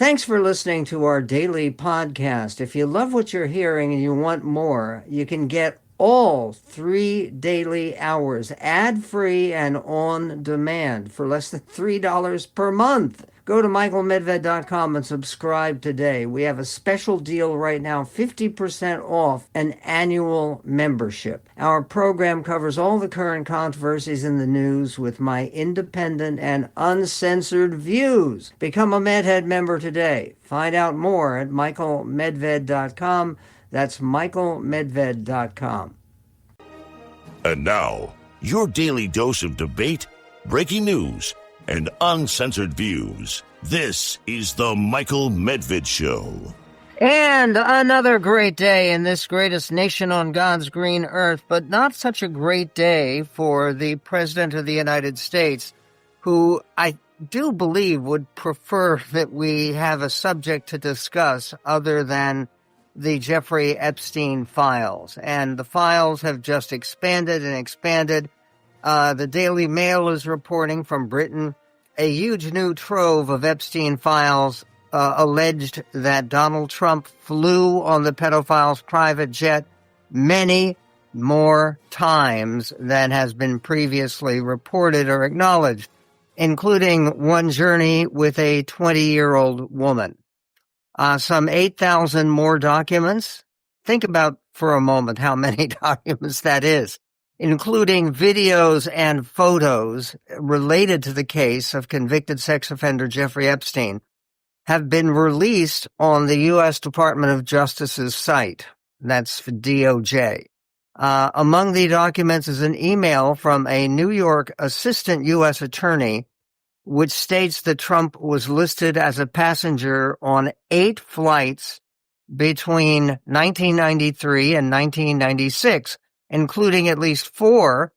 Thanks for listening to our daily podcast. If you love what you're hearing and you want more, you can get all 3 daily hours ad-free and on demand for less than $3 per month. Go to michaelmedved.com and subscribe today. We have a special deal right now, 50% off an annual membership. Our program covers all the current controversies in the news with my independent and uncensored views. Become a MedHead member today. Find out more at michaelmedved.com. That's michaelmedved.com. And now, your daily dose of debate, breaking news, and uncensored views. This is the Michael Medved Show. And another great day in this greatest nation on God's green earth, but not such a great day for the President of the United States, who I do believe would prefer that we have a subject to discuss other than the Jeffrey Epstein Files. And the files have just expanded and expanded. The Daily Mail is reporting from Britain a huge new trove of Epstein Files alleged that Donald Trump flew on the pedophile's private jet many more times than has been previously reported or acknowledged, including one journey with a 20-year-old woman. Some 8,000 more documents. Think about for a moment how many documents that is, including videos and photos related to the case of convicted sex offender Jeffrey Epstein, have been released on the U.S. Department of Justice's site. That's for DOJ. Among the documents is an email from a New York assistant U.S. attorney, which states that Trump was listed as a passenger on 8 flights between 1993 and 1996, including at least 4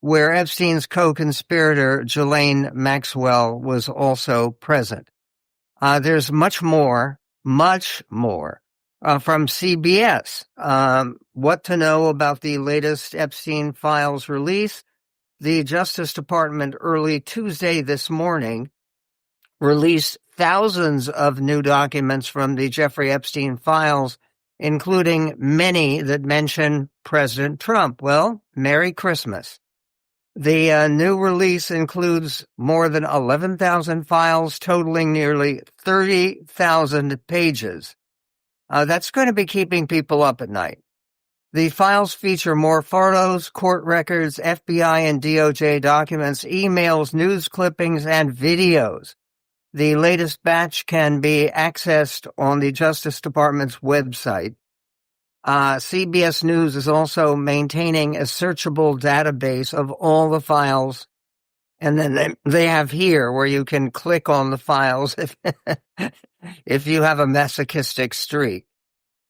where Epstein's co-conspirator Ghislaine Maxwell was also present. There's much more from CBS. What to know about the latest Epstein Files release? The Justice Department early Tuesday this morning released thousands of new documents from the Jeffrey Epstein Files, including many that mention President Trump. Well, Merry Christmas. The new release includes more than 11,000 files totaling nearly 30,000 pages. That's going to be keeping people up at night. The files feature more photos, court records, FBI and DOJ documents, emails, news clippings, and videos. The latest batch can be accessed on the Justice Department's website. CBS News is also maintaining a searchable database of all the files, and then they have here where you can click on the files if you have a masochistic streak.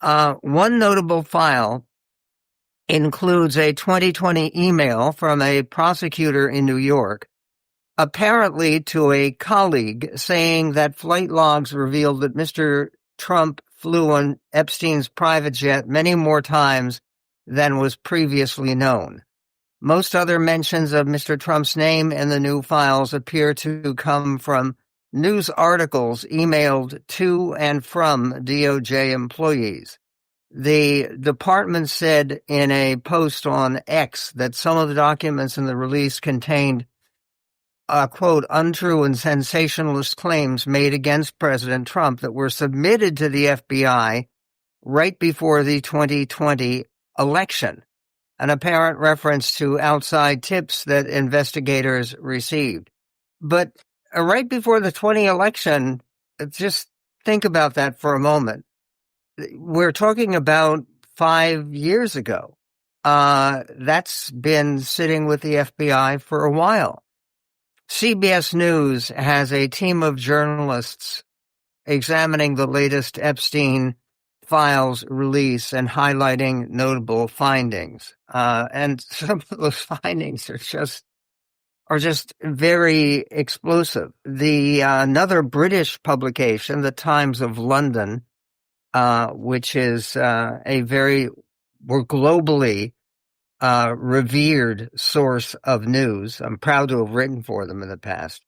One notable file includes a 2020 email from a prosecutor in New York, apparently to a colleague, saying that flight logs revealed that Mr. Trump flew on Epstein's private jet many more times than was previously known. Most other mentions of Mr. Trump's name in the new files appear to come from news articles emailed to and from DOJ employees. The department said in a post on X that some of the documents in the release contained quote, untrue and sensationalist claims made against President Trump that were submitted to the FBI right before the 2020 election, an apparent reference to outside tips that investigators received. But right before the 20 election, just think about that for a moment. We're talking about 5 years ago. That's been sitting with the FBI for a while. CBS News has a team of journalists examining the latest Epstein Files release and highlighting notable findings. And some of those findings are just very explosive. Another British publication, The Times of London, which is a very globally revered source of news. I'm proud to have written for them in the past.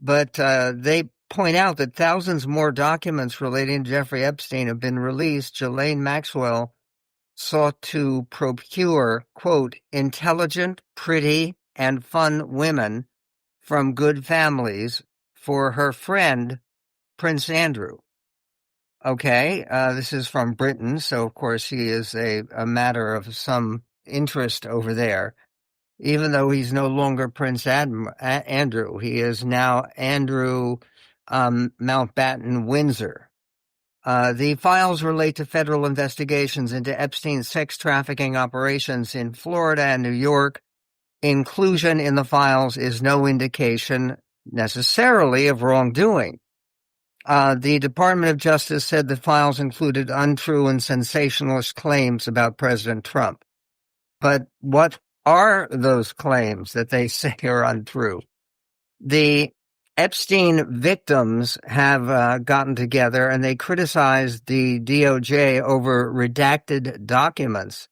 But they point out that thousands more documents relating to Jeffrey Epstein have been released. Ghislaine Maxwell sought to procure, quote, intelligent, pretty, and fun women from good families for her friend, Prince Andrew. Okay, this is from Britain, so of course he is a matter of some interest over there. Even though he's no longer Prince Andrew, he is now Andrew Mountbatten Windsor. The files relate to federal investigations into Epstein's sex trafficking operations in Florida and New York. Inclusion in the files is no indication necessarily of wrongdoing. The Department of Justice said the files included untrue and sensationalist claims about President Trump. But what are those claims that they say are untrue? The Epstein victims have gotten together and they criticized the DOJ over redacted documents.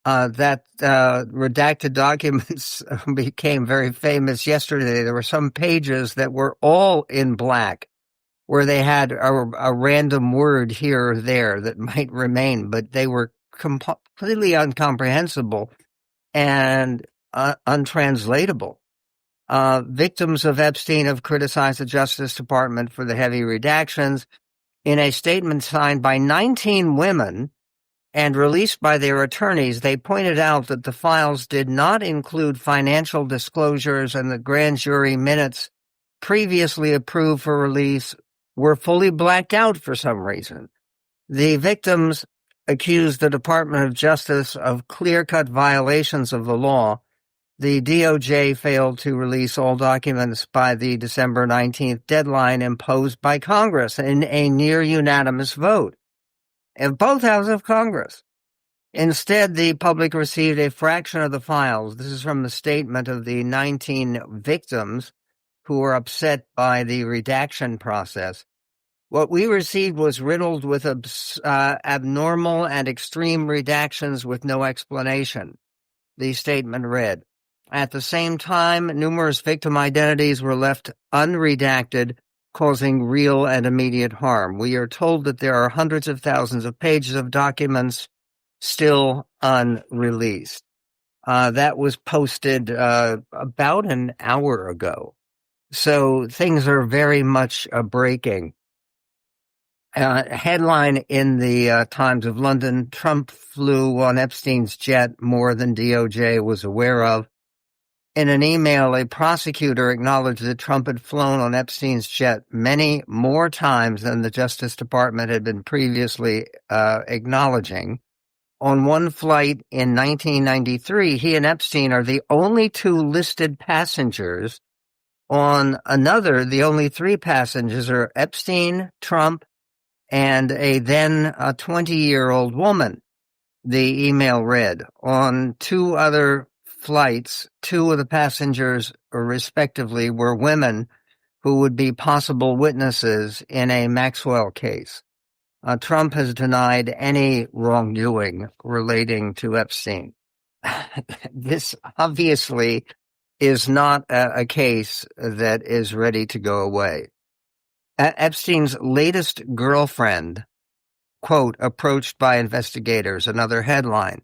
Redacted documents became very famous yesterday. There were some pages that were all in black, where they had a random word here or there that might remain, but they were completely incomprehensible and untranslatable. Victims of Epstein have criticized the Justice Department for the heavy redactions. In a statement signed by 19 women and released by their attorneys, they pointed out that the files did not include financial disclosures, and the grand jury minutes previously approved for release were fully blacked out for some reason. The victims accused the Department of Justice of clear-cut violations of the law. The DOJ failed to release all documents by the December 19th deadline imposed by Congress in a near-unanimous vote of both houses of Congress. Instead, the public received a fraction of the files. This is from the statement of the 19 victims who were upset by the redaction process. What we received was riddled with abnormal and extreme redactions with no explanation, the statement read. At the same time, numerous victim identities were left unredacted, causing real and immediate harm. We are told that there are hundreds of thousands of pages of documents still unreleased. That was posted about an hour ago. So things are very much breaking. Headline in the Times of London: Trump flew on Epstein's jet more than DOJ was aware of. In an email, a prosecutor acknowledged that Trump had flown on Epstein's jet many more times than the Justice Department had been previously acknowledging. On one flight in 1993, he and Epstein are the only two listed passengers. On another, the only three passengers are Epstein, Trump, and a then 20-year-old woman, the email read. On two other flights, two of the passengers, respectively, were women who would be possible witnesses in a Maxwell case. Trump has denied any wrongdoing relating to Epstein. This obviously is not a case that is ready to go away. Epstein's latest girlfriend, quote, approached by investigators, another headline.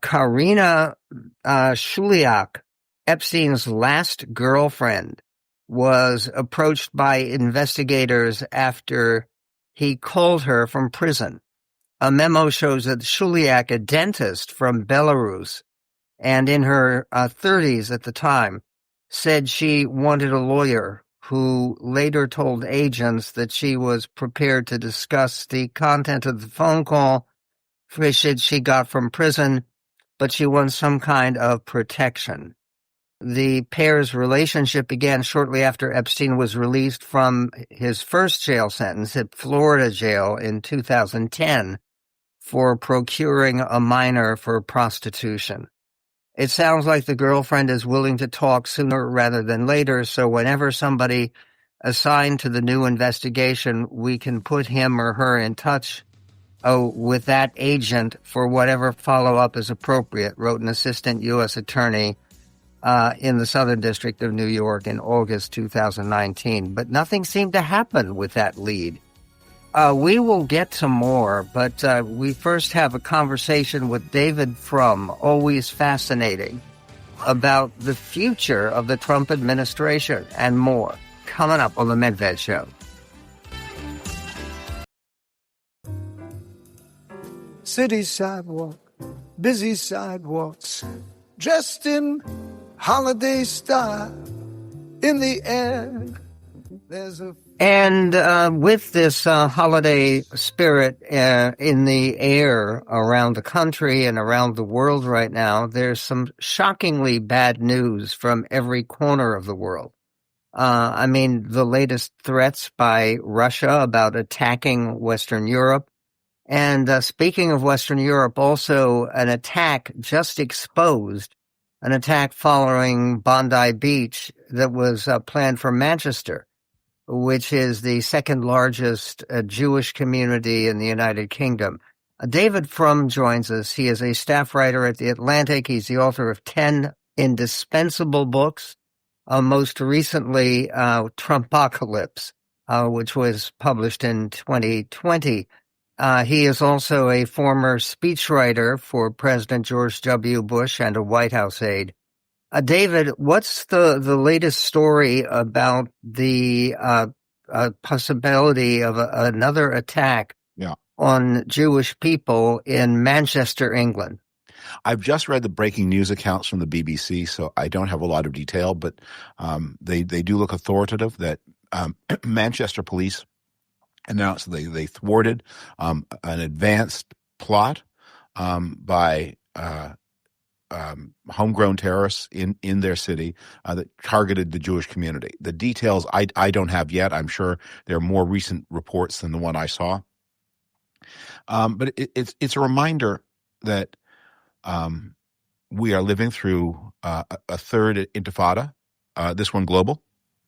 Karina Shuliak, Epstein's last girlfriend, was approached by investigators after he called her from prison. A memo shows that Shuliak, a dentist from Belarus, and in her 30s at the time, said she wanted a lawyer, who later told agents that she was prepared to discuss the content of the phone call she got from prison, but she wants some kind of protection. The pair's relationship began shortly after Epstein was released from his first jail sentence at Florida jail in 2010 for procuring a minor for prostitution. It sounds like the girlfriend is willing to talk sooner rather than later, so whenever somebody assigned to the new investigation, we can put him or her in touch with that agent for whatever follow-up is appropriate, wrote an assistant U.S. attorney in the Southern District of New York in August 2019. But nothing seemed to happen with that lead. We will get to more, but we first have a conversation with David Frum, always fascinating, about the future of the Trump administration and more, coming up on The Medved Show. City sidewalk, busy sidewalks, dressed in holiday style. In the air, there's a... And with this holiday spirit in the air around the country and around the world right now, there's some shockingly bad news from every corner of the world. I mean, the latest threats by Russia about attacking Western Europe. And speaking of Western Europe, also an attack just exposed, an attack following Bondi Beach that was planned for Manchester, which is the second largest Jewish community in the United Kingdom. David Frum joins us. He is a staff writer at The Atlantic. He's the author of 10 indispensable books, most recently Trumpocalypse, which was published in 2020. He is also a former speechwriter for President George W. Bush and a White House aide. David, what's the latest story about the possibility of another attack on Jewish people in Manchester, England? I've just read the breaking news accounts from the BBC, so I don't have a lot of detail, but they do look authoritative that Manchester police announced they thwarted an advanced plot by homegrown terrorists in their city that targeted the Jewish community. The details I don't have yet. I'm sure there are more recent reports than the one I saw. But it's a reminder that we are living through a third intifada, this one global,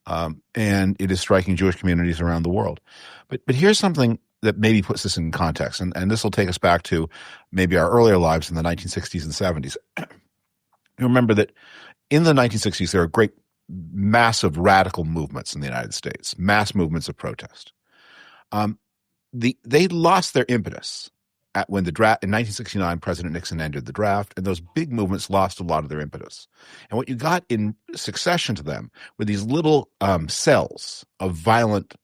and it is striking Jewish communities around the world. But here's something that maybe puts this in context, and this will take us back to maybe our earlier lives in the 1960s and 70s. You remember that in the 1960s, there were great, massive radical movements in the United States, mass movements of protest. They lost their impetus when the draft in 1969, President Nixon ended the draft, and those big movements lost a lot of their impetus. And what you got in succession to them were these little cells of violent,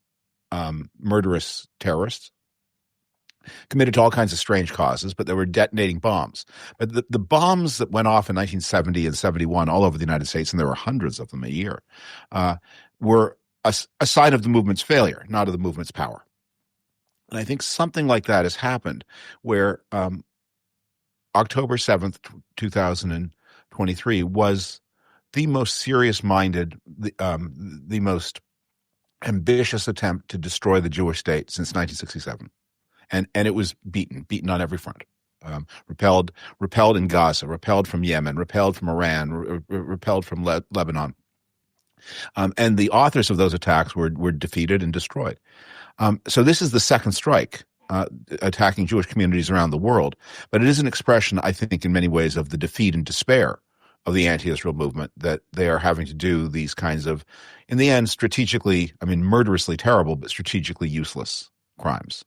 murderous terrorists committed to all kinds of strange causes, but they were detonating bombs. But the bombs that went off in 1970 and 71 all over the United States, and there were hundreds of them a year, were a sign of the movement's failure, not of the movement's power. And I think something like that has happened where October 7th, 2023 was the most serious-minded, the most ambitious attempt to destroy the Jewish state since 1967. And it was beaten on every front. Repelled in Gaza, repelled from Yemen, repelled from Iran, repelled from Lebanon. And the authors of those attacks were defeated and destroyed. So this is the second strike attacking Jewish communities around the world. But it is an expression, I think, in many ways of the defeat and despair of the anti-Israel movement, that they are having to do these kinds of, in the end, strategically, murderously terrible, but strategically useless crimes.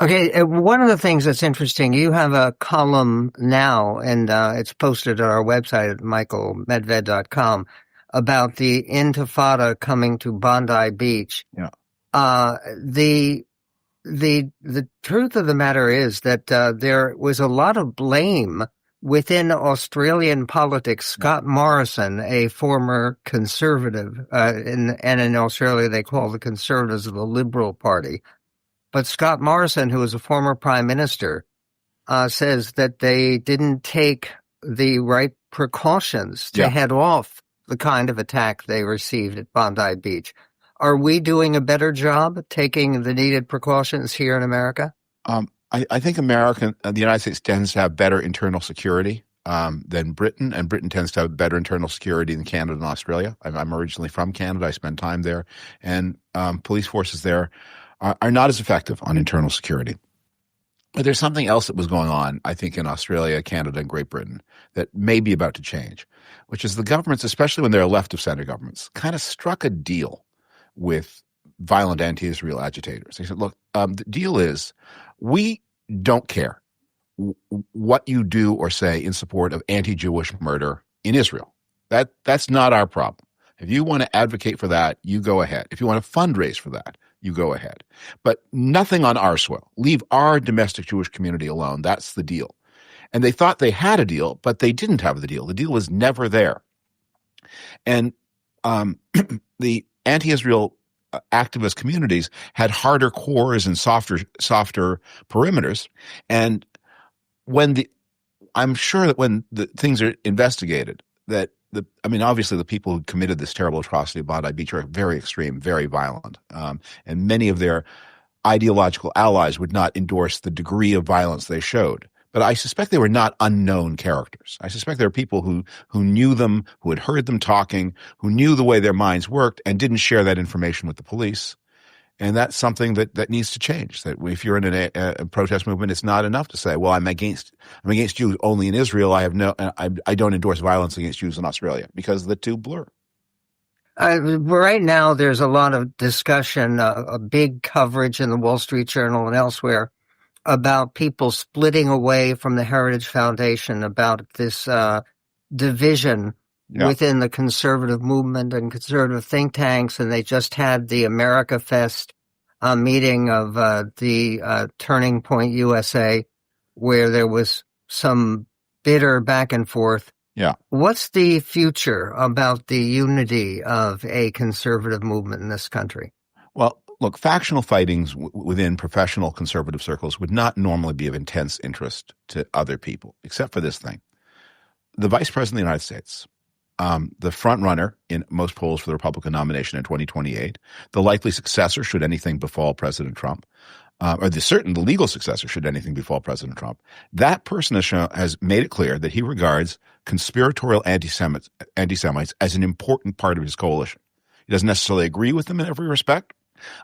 Okay, one of the things that's interesting, you have a column now, and it's posted at our website at michaelmedved.com, about the Intifada coming to Bondi Beach. Yeah. The truth of the matter is that there was a lot of blame within Australian politics. Scott Morrison, a former conservative, and in Australia they call the Conservatives the Liberal Party. But Scott Morrison, who is a former prime minister, says that they didn't take the right precautions to head off the kind of attack they received at Bondi Beach. Are we doing a better job taking the needed precautions here in America? I think the United States tends to have better internal security than Britain, and Britain tends to have better internal security than Canada and Australia. I'm originally from Canada. I spent time there, and police forces there are not as effective on internal security. But there's something else that was going on, I think, in Australia, Canada, and Great Britain that may be about to change, which is the governments, especially when they're left of center governments, kind of struck a deal with violent anti-Israel agitators. They said, look, the deal is we don't care what you do or say in support of anti-Jewish murder in Israel. That's not our problem. If you want to advocate for that, you go ahead. If you want to fundraise for that, you go ahead. But nothing on our soil. Leave our domestic Jewish community alone. That's the deal. And they thought they had a deal, but they didn't have the deal. The deal was never there. And the anti-Israel activist communities had harder cores and softer perimeters. And I'm sure that when the things are investigated, that obviously the people who committed this terrible atrocity of Bondi Beach are very extreme, very violent, and many of their ideological allies would not endorse the degree of violence they showed. But I suspect they were not unknown characters. I suspect there were people who knew them, who had heard them talking, who knew the way their minds worked, and didn't share that information with the police. And that's something that needs to change. That if you're in a protest movement, it's not enough to say, "Well, I'm against Jews only in Israel. I don't endorse violence against Jews in Australia," because the two blur. Right now, there's a lot of discussion, a big coverage in the Wall Street Journal and elsewhere about people splitting away from the Heritage Foundation, about this division within the conservative movement and conservative think tanks. And they just had the America Fest meeting of the Turning Point USA, where there was some bitter back and forth. Yeah. What's the future about the unity of a conservative movement in this country? Well, look, factional fightings within professional conservative circles would not normally be of intense interest to other people, except for this thing. The Vice President of the United States, the front runner in most polls for the Republican nomination in 2028, the likely successor should anything befall President Trump, or the legal successor should anything befall President Trump, that person has made it clear that he regards conspiratorial anti-Semites as an important part of his coalition. He doesn't necessarily agree with them in every respect,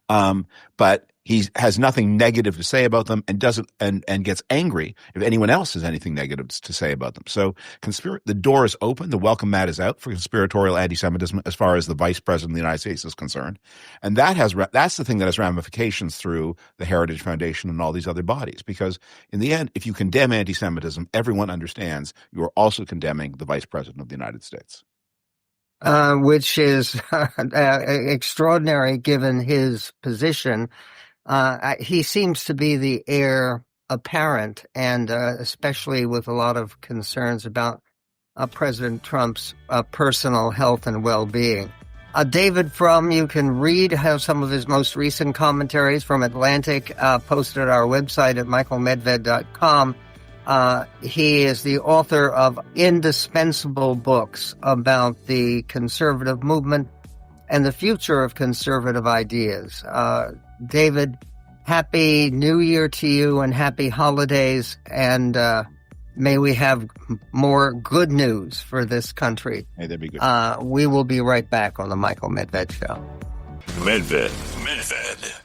but he has nothing negative to say about them, and doesn't and gets angry if anyone else has anything negative to say about them. So the door is open, the welcome mat is out for conspiratorial anti-Semitism as far as the Vice President of the United States is concerned, and that's the thing that has ramifications through the Heritage Foundation and all these other bodies. Because in the end, if you condemn anti-Semitism, everyone understands you are also condemning the Vice President of the United States. Which is extraordinary given his position. He seems to be the heir apparent, and especially with a lot of concerns about President Trump's personal health and well-being. David Frum, you can read some of his most recent commentaries from Atlantic, posted at our website at michaelmedved.com. He is the author of indispensable books about the conservative movement and the future of conservative ideas. David, happy New Year to you and happy holidays, and may we have more good news for this country. Hey, that'd be good. We will be right back on the Michael Medved Show. Medved.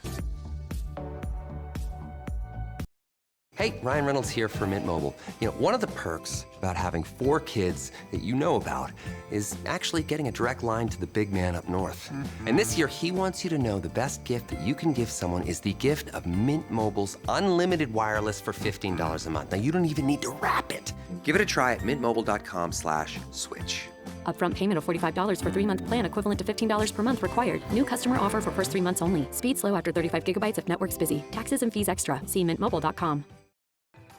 Hey, Ryan Reynolds here for Mint Mobile. You know, one of the perks about having 4 kids that you know about is actually getting a direct line to the big man up north. Mm-hmm. And this year, he wants you to know the best gift that you can give someone is the gift of Mint Mobile's unlimited wireless for $15 a month. Now, you don't even need to wrap it. Give it a try at mintmobile.com/switch. Upfront payment of $45 for 3-month plan equivalent to $15 per month required. New customer offer for first 3 months only. Speed slow after 35 gigabytes if network's busy. Taxes and fees extra. See mintmobile.com.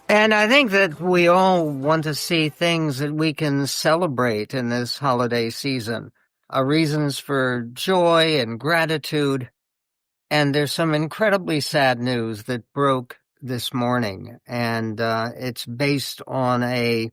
And I think that we all want to see things that we can celebrate in this holiday season, reasons for joy and gratitude. And there's some incredibly sad news that broke this morning, and it's based on an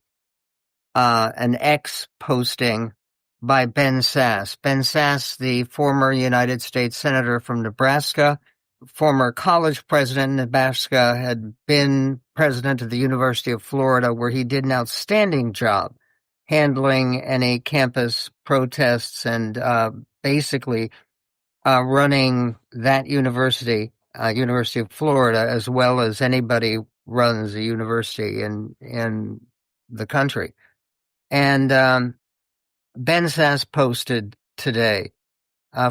X posting by Ben Sasse. Ben Sasse, the former United States Senator from Nebraska, former college president in Nebraska, had been president of the University of Florida, where he did an outstanding job handling any campus protests and basically running that university, University of Florida, as well as anybody runs a university in the country. And Ben Sass posted today,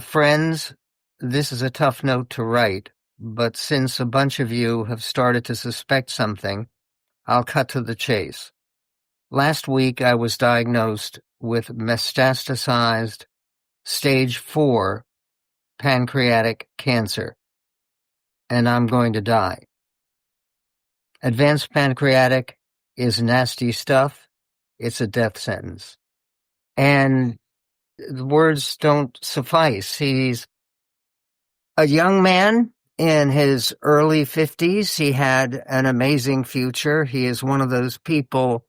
friends, this is a tough note to write, but since a bunch of you have started to suspect something, I'll cut to the chase. Last week, I was diagnosed with metastasized stage 4 pancreatic cancer, and I'm going to die. Advanced pancreatic is nasty stuff. It's a death sentence. And the words don't suffice. He's a young man in his early 50s. He had an amazing future. He is one of those people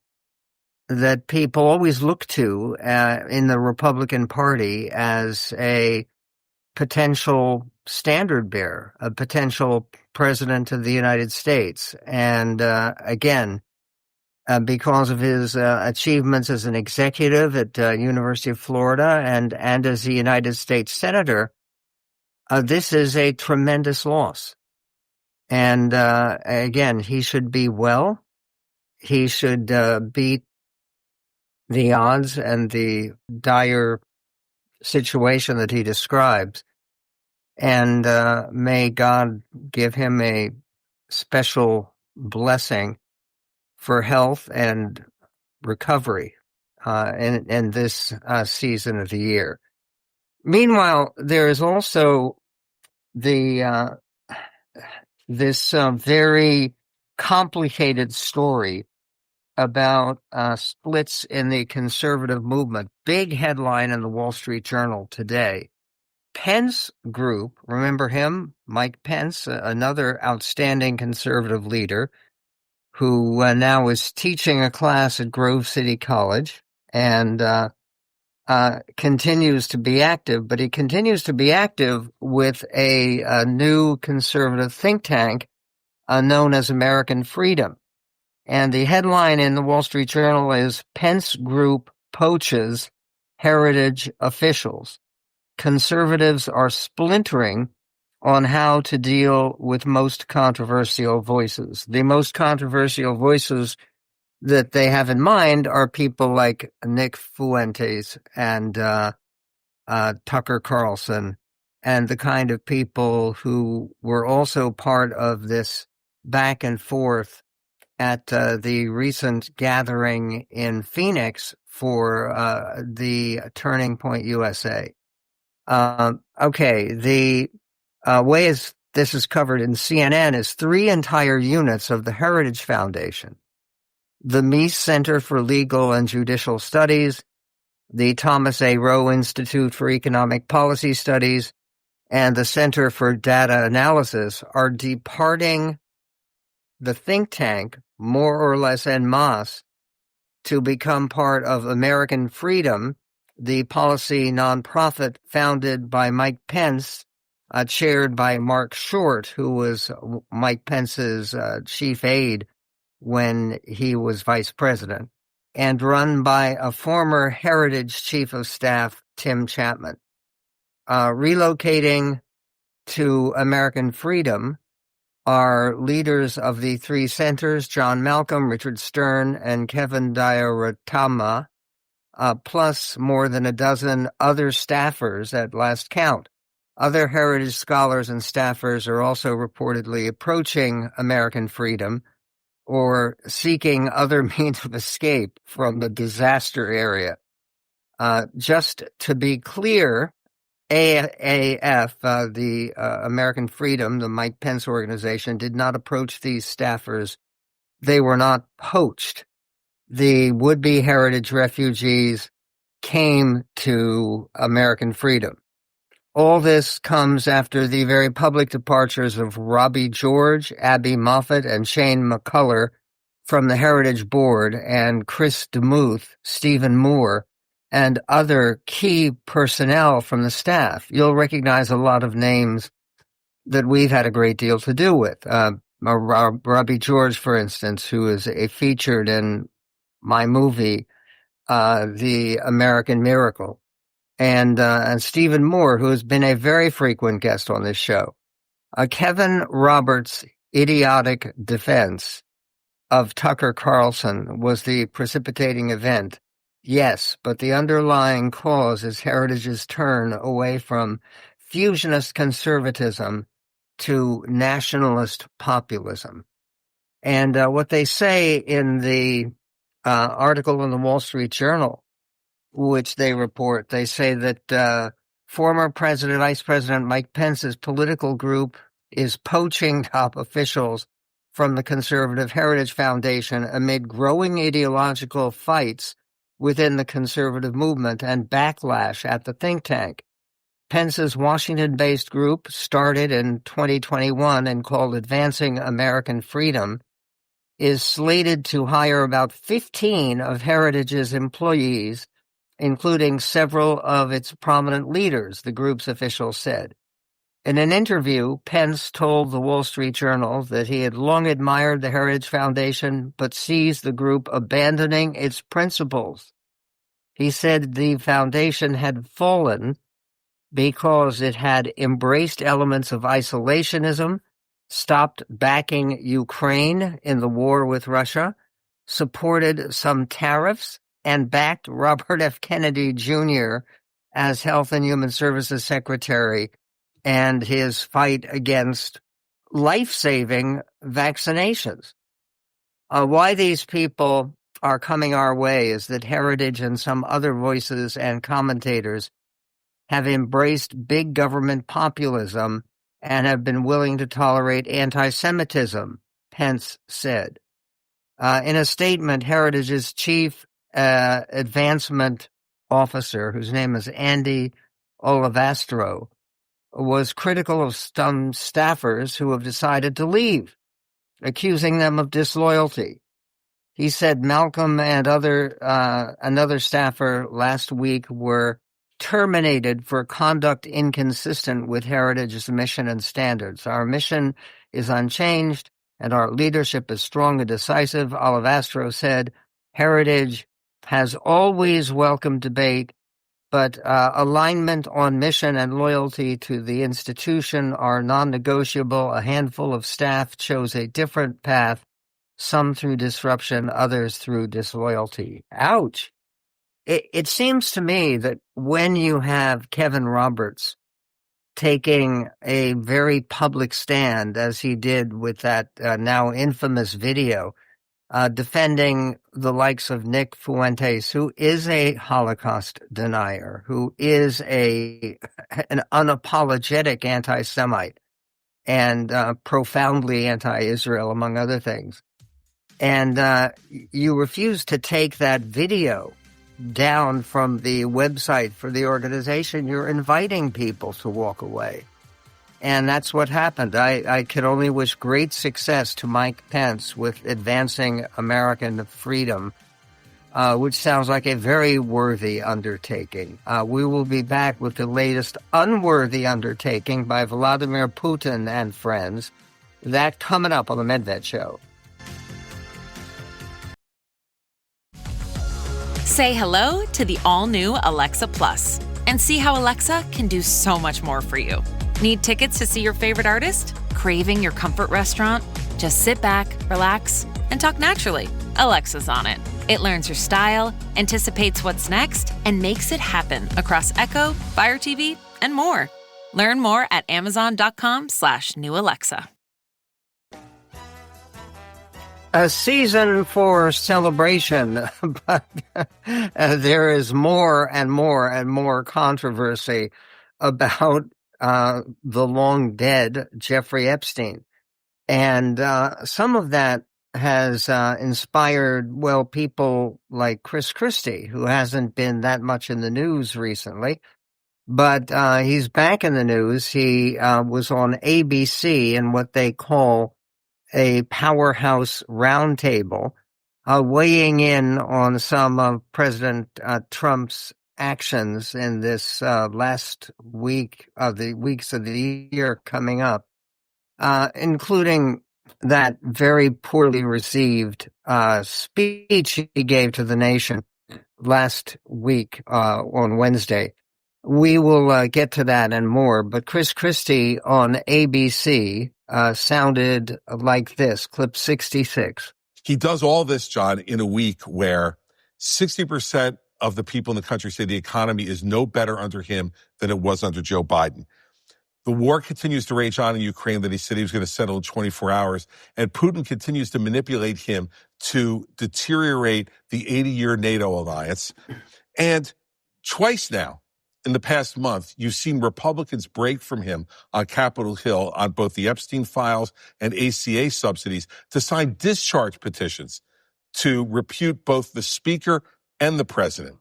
that people always look to in the Republican Party as a potential standard bearer, a potential president of the United States. And again, because of his achievements as an executive at University of Florida and as a United States Senator, this is a tremendous loss. And again, he should be well. He should beat the odds and the dire situation that he describes. And may God give him a special blessing for health and recovery in this season of the year. Meanwhile, there is also the this very complicated story about splits in the conservative movement. Big headline in the Wall Street Journal today. Pence Group, remember him? Mike Pence, another outstanding conservative leader who now is teaching a class at Grove City College and continues to be active, but he continues to be active with a new conservative think tank known as American Freedom. And the headline in the Wall Street Journal is Pence Group Poaches Heritage Officials. Conservatives are splintering on how to deal with most controversial voices. The most controversial voices that they have in mind are people like Nick Fuentes and Tucker Carlson, and the kind of people who were also part of this back and forth at the recent gathering in Phoenix for the Turning Point USA. Okay, the way this is covered in CNN is 3 entire units of the Heritage Foundation: the Meese Center for Legal and Judicial Studies, the Thomas A. Rowe Institute for Economic Policy Studies, and the Center for Data Analysis are departing the think tank more or less en masse to become part of American Freedom, the policy nonprofit founded by Mike Pence, chaired by Mark Short, who was Mike Pence's chief aide when he was vice president, and run by a former Heritage chief of staff, Tim Chapman. Relocating to American Freedom are leaders of the 3 centers, John Malcolm, Richard Stern, and Kevin Diaratama, plus more than a dozen other staffers at last count. Other Heritage scholars and staffers are also reportedly approaching American Freedom or seeking other means of escape from the disaster area. Just to be clear, AAF, the American Freedom, the Mike Pence organization, did not approach these staffers. They were not poached. The would-be Heritage refugees came to American Freedom. All this comes after the very public departures of Robbie George, Abby Moffat, and Shane McCullough from the Heritage Board, and Chris DeMuth, Stephen Moore, and other key personnel from the staff. You'll recognize a lot of names that we've had a great deal to do with. Robbie George, for instance, who is featured in my movie, The American Miracle, and Stephen Moore, who has been a very frequent guest on this show. Kevin Roberts' idiotic defense of Tucker Carlson was the precipitating event. Yes, but the underlying cause is Heritage's turn away from fusionist conservatism to nationalist populism. And what they say in the article in the Wall Street Journal, which they report, they say that former Vice President Mike Pence's political group is poaching top officials from the Conservative Heritage Foundation amid growing ideological fights within the conservative movement and backlash at the think tank. Pence's Washington-based group, started in 2021 and called Advancing American Freedom, is slated to hire about 15 of Heritage's employees, including several of its prominent leaders, the group's officials said. In an interview, Pence told the Wall Street Journal that he had long admired the Heritage Foundation, but sees the group abandoning its principles. He said the foundation had fallen because it had embraced elements of isolationism, stopped backing Ukraine in the war with Russia, supported some tariffs, and backed Robert F. Kennedy Jr. as Health and Human Services Secretary and his fight against life-saving vaccinations. Why these people are coming our way is that Heritage and some other voices and commentators have embraced big government populism and have been willing to tolerate anti-Semitism, Pence said. In a statement, Heritage's chief advancement officer, whose name is Andy Olivastro, was critical of some staffers who have decided to leave, accusing them of disloyalty. He said Malcolm and another staffer last week were terminated for conduct inconsistent with Heritage's mission and standards. Our mission is unchanged, and our leadership is strong and decisive, Olivastro said. Heritage has always welcomed debate, but alignment on mission and loyalty to the institution are non-negotiable. A handful of staff chose a different path, some through disruption, others through disloyalty. Ouch. It seems to me that when you have Kevin Roberts taking a very public stand, as he did with that now infamous video, defending the likes of Nick Fuentes, who is a Holocaust denier, who is an unapologetic anti-Semite and profoundly anti-Israel, among other things. And you refuse to take that video down from the website for the organization. You're inviting people to walk away. And that's what happened. I can only wish great success to Mike Pence with Advancing American Freedom, which sounds like a very worthy undertaking. We will be back with the latest unworthy undertaking by Vladimir Putin and friends. That coming up on the Medved Show. Say hello to the all-new Alexa Plus and see how Alexa can do so much more for you. Need tickets to see your favorite artist? Craving your comfort restaurant? Just sit back, relax, and talk naturally. Alexa's on it. It learns your style, anticipates what's next, and makes it happen across Echo, Fire TV, and more. Learn more at Amazon.com/new Alexa. A season for celebration, but there is more and more and more controversy about the long dead Jeffrey Epstein. And some of that has inspired, well, people like Chris Christie, who hasn't been that much in the news recently, but he's back in the news. He was on ABC in what they call a powerhouse roundtable, weighing in on some of President Trump's actions in this last week of the weeks of the year coming up, including that very poorly received speech he gave to the nation last week on Wednesday. We will get to that and more, but Chris Christie on ABC sounded like this, clip 66. He does all this, John, in a week where 60% of the people in the country say the economy is no better under him than it was under Joe Biden. The war continues to rage on in Ukraine that he said he was going to settle in 24 hours. And Putin continues to manipulate him to deteriorate the 80-year NATO alliance. And twice now, in the past month, you've seen Republicans break from him on Capitol Hill on both the Epstein Files and ACA subsidies to sign discharge petitions to repute both the speaker and the president.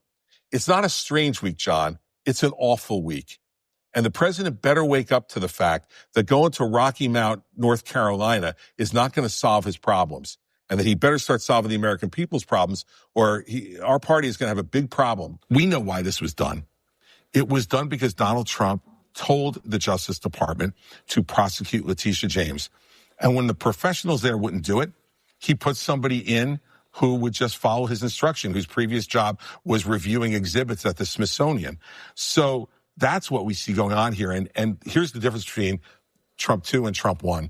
It's not a strange week, John. It's an awful week. And the president better wake up to the fact that going to Rocky Mount, North Carolina is not going to solve his problems, and that he better start solving the American people's problems, or our party is going to have a big problem. We know why this was done. It was done because Donald Trump told the Justice Department to prosecute Letitia James. And when the professionals there wouldn't do it, he put somebody in who would just follow his instruction, whose previous job was reviewing exhibits at the Smithsonian. So that's what we see going on here. And here's the difference between Trump 2 and Trump 1.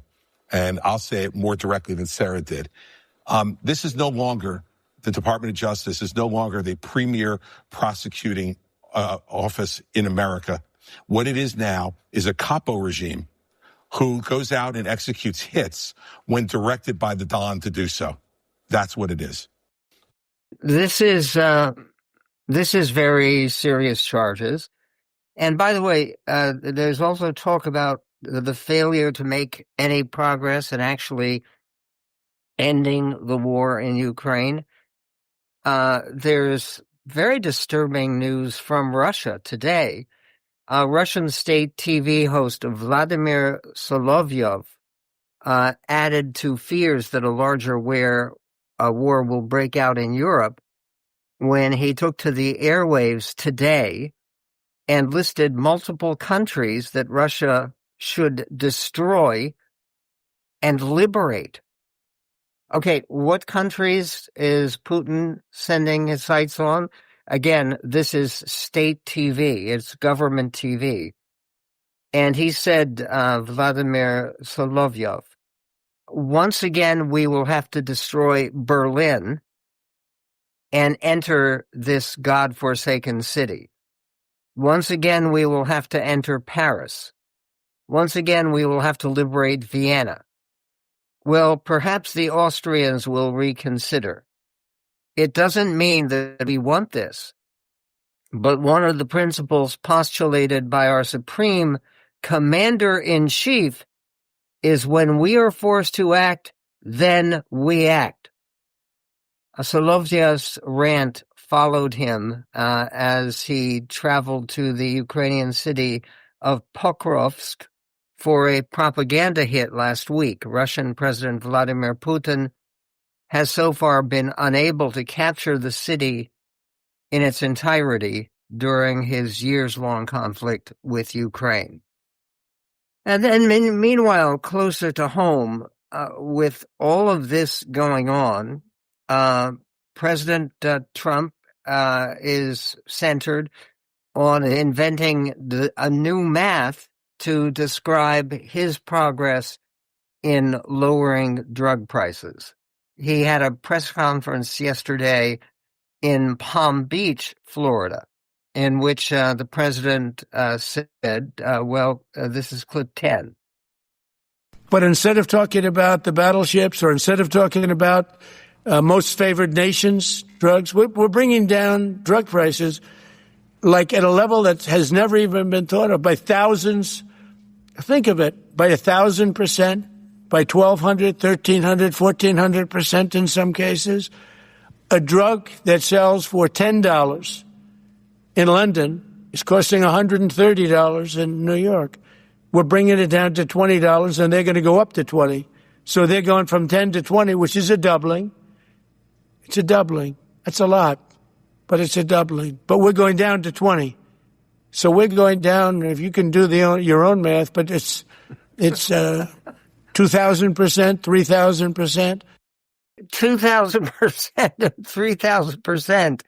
And I'll say it more directly than Sarah did. This is no longer, the Department of Justice is no longer the premier prosecuting office in America. What it is now is a capo regime who goes out and executes hits when directed by the Don to do so. That's what it is. This is very serious charges. And by the way, there's also talk about the failure to make any progress in actually ending the war in Ukraine. There's very disturbing news from Russia today. Russian state TV host Vladimir Solovyov added to fears that a larger war will break out in Europe when he took to the airwaves today and listed multiple countries that Russia should destroy and liberate. Okay, what countries is Putin sending his sights on? Again, this is state TV. It's government TV. And he said, Vladimir Solovyov, once again, we will have to destroy Berlin and enter this godforsaken city. Once again, we will have to enter Paris. Once again, we will have to liberate Vienna. Well, perhaps the Austrians will reconsider. It doesn't mean that we want this, but one of the principles postulated by our Supreme Commander-in-Chief is when we are forced to act, then we act. Solovyov's rant followed him as he traveled to the Ukrainian city of Pokrovsk for a propaganda hit last week. Russian President Vladimir Putin has so far been unable to capture the city in its entirety during his years-long conflict with Ukraine. And then meanwhile, closer to home, with all of this going on, President Trump is centered on inventing a new math to describe his progress in lowering drug prices. He had a press conference yesterday in Palm Beach, Florida, in which the president said, this is clip 10. But instead of talking about the battleships or instead of talking about most favored nations drugs, we're bringing down drug prices like at a level that has never even been thought of, by thousands. Think of it, by 1,000%, by 1,200, 1,300, 1,400% in some cases. A drug that sells for $10 in London is costing $130 in New York. We're bringing it down to $20, and they're going to go up to 20. So they're going from 10 to 20, which is a doubling. It's a doubling. That's a lot, but it's a doubling. But we're going down to 20. So we're going down, if you can do your own math, but it's 2,000%, 3,000%. 2,000%, 3,000%,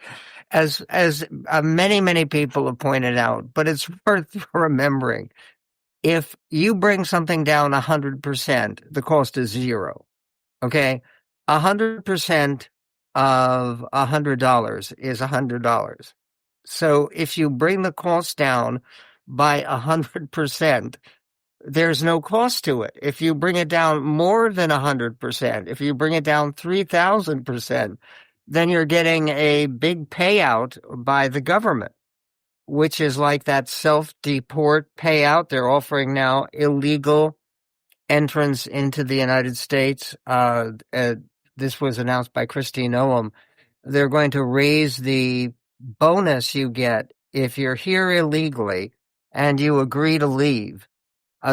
as many people have pointed out. But it's worth remembering. If you bring something down 100%, the cost is zero. Okay? 100% of $100 is $100. So if you bring the cost down by 100%, there's no cost to it. If you bring it down more than 100%, if you bring it down 3,000%, then you're getting a big payout by the government, which is like that self-deport payout. They're offering now illegal entrance into the United States. This was announced by Kristi Noem. They're going to raise the bonus you get if you're here illegally and you agree to leave.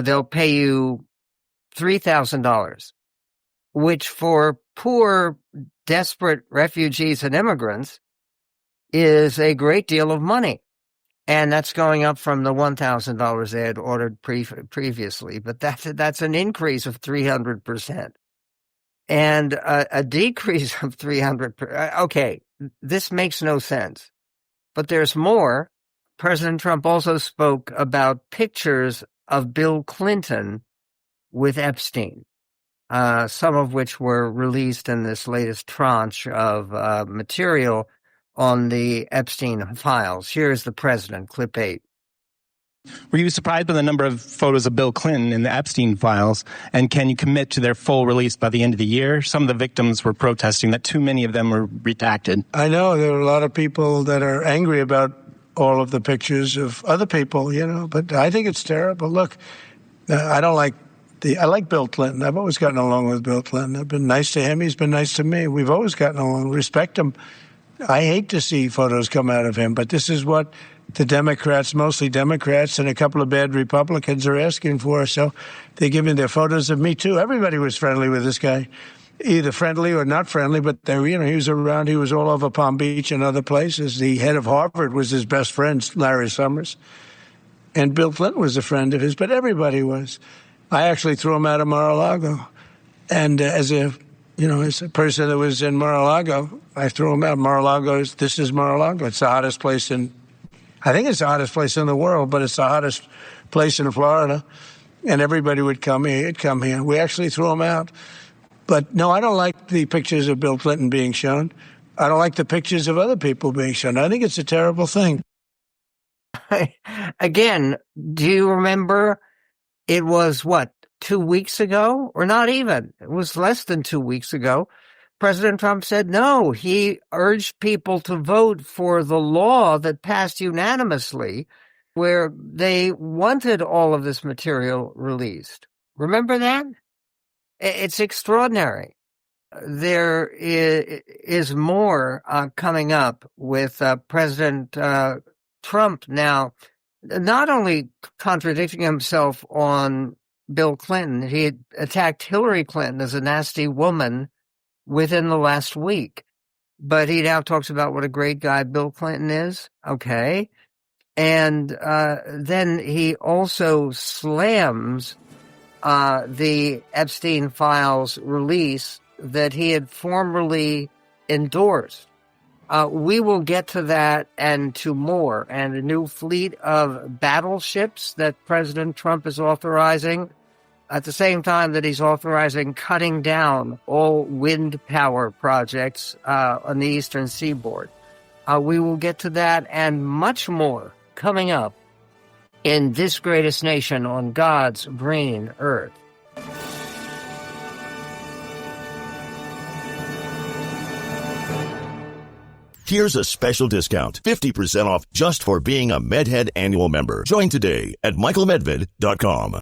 They'll pay you $3,000, which for poor, desperate refugees and immigrants is a great deal of money. And that's going up from the $1,000 they had ordered previously. But that's an increase of 300%. And a decrease of 300%. Okay, this makes no sense. But there's more. President Trump also spoke about pictures of Bill Clinton with Epstein, some of which were released in this latest tranche of material on the Epstein Files. Here's the president, clip 8. Were you surprised by the number of photos of Bill Clinton in the Epstein Files? And can you commit to their full release by the end of the year? Some of the victims were protesting that too many of them were redacted. I know there are a lot of people that are angry about all of the pictures of other people, but I think it's terrible. Look, I like Bill Clinton. I've always gotten along with Bill Clinton. I've been nice to him. He's been nice to me. We've always gotten along. Respect him. I hate to see photos come out of him, but this is what the Democrats, mostly Democrats, and a couple of bad Republicans are asking for. So they're giving their photos of me, too. Everybody was friendly with this guy, either friendly or not friendly, but he was around. He was all over Palm Beach and other places. The head of Harvard was his best friend, Larry Summers. And Bill Clinton was a friend of his, but everybody was. I actually threw him out of Mar-a-Lago. And as a person that was in Mar-a-Lago, I threw him out. This is Mar-a-Lago. It's the hottest place I think it's the hottest place in the world, but it's the hottest place in Florida. And everybody would come here. He'd come here. We actually threw him out. But no, I don't like the pictures of Bill Clinton being shown. I don't like the pictures of other people being shown. I think it's a terrible thing. Again, do you remember it was 2 weeks ago? Or not even. It was less than 2 weeks ago. President Trump said no. He urged people to vote for the law that passed unanimously where they wanted all of this material released. Remember that? It's extraordinary. There is more coming up with President Trump now, not only contradicting himself on Bill Clinton, he had attacked Hillary Clinton as a nasty woman within the last week, but he now talks about what a great guy Bill Clinton is. Okay. And then he also slams the Epstein Files release that he had formerly endorsed. We will get to that and to more, and a new fleet of battleships that President Trump is authorizing at the same time that he's authorizing cutting down all wind power projects on the eastern seaboard. We will get to that and much more coming up in This Greatest Nation on God's Green Earth. Here's a special discount, 50% off just for being a MedHead annual member. Join today at michaelmedved.com.